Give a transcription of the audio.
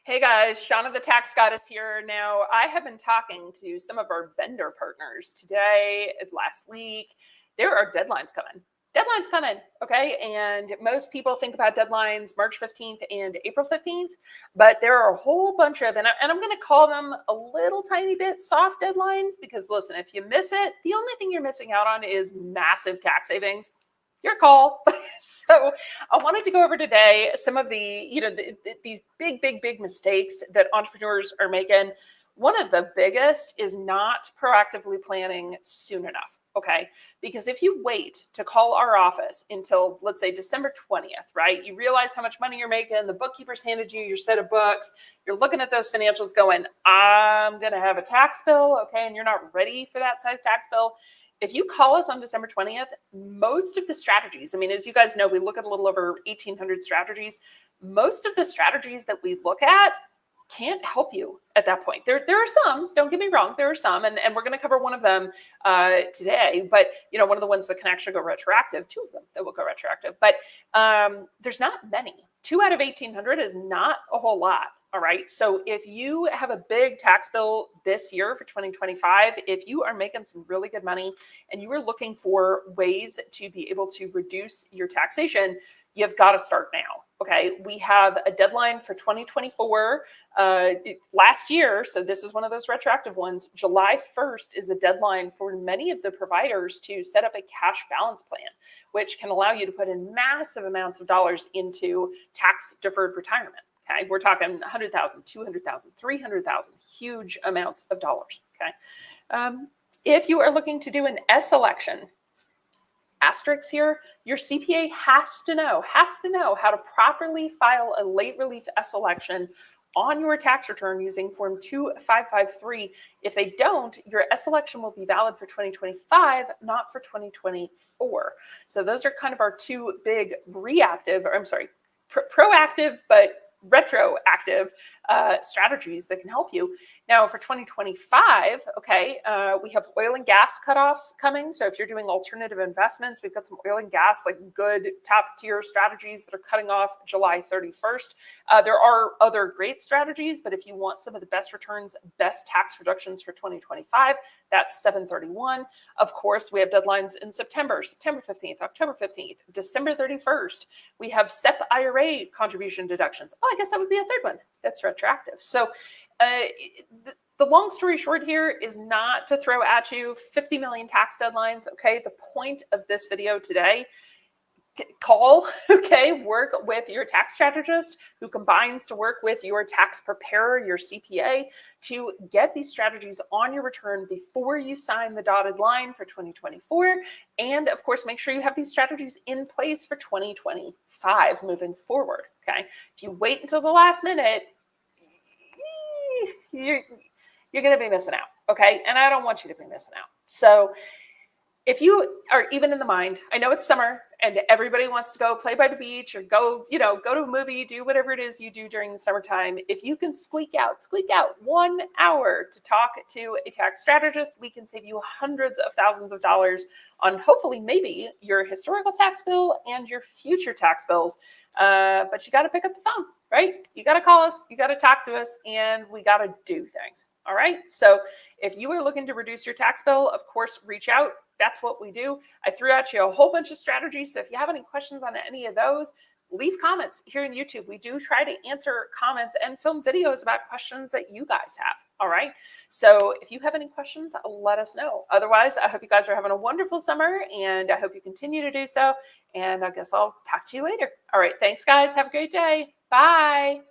Hey guys, Shauna the Tax Goddess here. Now, I have been talking to some of our vendor partners today, last week. There are deadlines coming. Deadlines coming, okay? And most people think about deadlines March 15th and April 15th, but there are a whole bunch of, and I'm going to call them a little tiny bit soft deadlines because listen, if you miss it, the only thing you're missing out on is massive tax savings. Your call. So I wanted to go over today some of these big mistakes that entrepreneurs are making. One of the biggest is not proactively planning soon enough. Okay. Because if you wait to call our office until, let's say, December 20th, right? You realize how much money you're making. The bookkeeper's handed you your set of books. You're looking at those financials going, I'm going to have a tax bill. Okay. And you're not ready for that size tax bill. If you call us on December 20th, most of the strategies, I mean, as you guys know, we look at a little over 1,800 strategies. Most of the strategies that we look at can't help you at that point. There are some, don't get me wrong, there are some, and we're going to cover one of them today, but one of the ones that can actually go retroactive, two of them that will go retroactive, but there's not many. 2 out of 1,800 is not a whole lot. All right. So if you have a big tax bill this year for 2025, if you are making some really good money and you are looking for ways to be able to reduce your taxation, you've got to start now. Okay. We have a deadline for 2024 last year. So this is one of those retroactive ones. July 1st is a deadline for many of the providers to set up a cash balance plan, which can allow you to put in massive amounts of dollars into tax deferred retirement. Okay, we're talking 100,000, 200,000, 300,000, huge amounts of dollars. Okay, if you are looking to do an S election, asterisk here, your CPA has to know how to properly file a late relief S election on your tax return using Form 2553. If they don't, your S election will be valid for 2025, not for 2024. So those are kind of our two big proactive, but retroactive strategies that can help you. Now for 2025, okay, we have oil and gas cutoffs coming. So if you're doing alternative investments, we've got some oil and gas, like good top tier strategies that are cutting off July 31st. There are other great strategies, but if you want some of the best returns, best tax reductions for 2025, that's 7/31. Of course, we have deadlines in September 15th, October 15th, December 31st. We have SEP IRA contribution deductions. Oh, I guess that would be a third one. That's retroactive. So the long story short here is not to throw at you 50 million tax deadlines. Okay. The point of this video today, call, okay, work with your tax strategist who combines to work with your tax preparer, your CPA, to get these strategies on your return before you sign the dotted line for 2024. And of course, make sure you have these strategies in place for 2025 moving forward. Okay. If you wait until the last minute, you're going to be missing out. Okay. And I don't want you to be missing out. So if you are even in the mind, I know it's summer and everybody wants to go play by the beach or go to a movie, do whatever it is you do during the summertime. If you can squeak out 1 hour to talk to a tax strategist, we can save you hundreds of thousands of dollars on hopefully maybe your historical tax bill and your future tax bills. But you got to pick up the phone, right? You got to call us, you got to talk to us, and we got to do things. All right. So if you are looking to reduce your tax bill, of course, reach out. That's what we do. I threw at you a whole bunch of strategies. So if you have any questions on any of those, leave comments here on YouTube. We do try to answer comments and film videos about questions that you guys have. All right. So if you have any questions, let us know. Otherwise, I hope you guys are having a wonderful summer and I hope you continue to do so. And I guess I'll talk to you later. All right. Thanks, guys. Have a great day. Bye.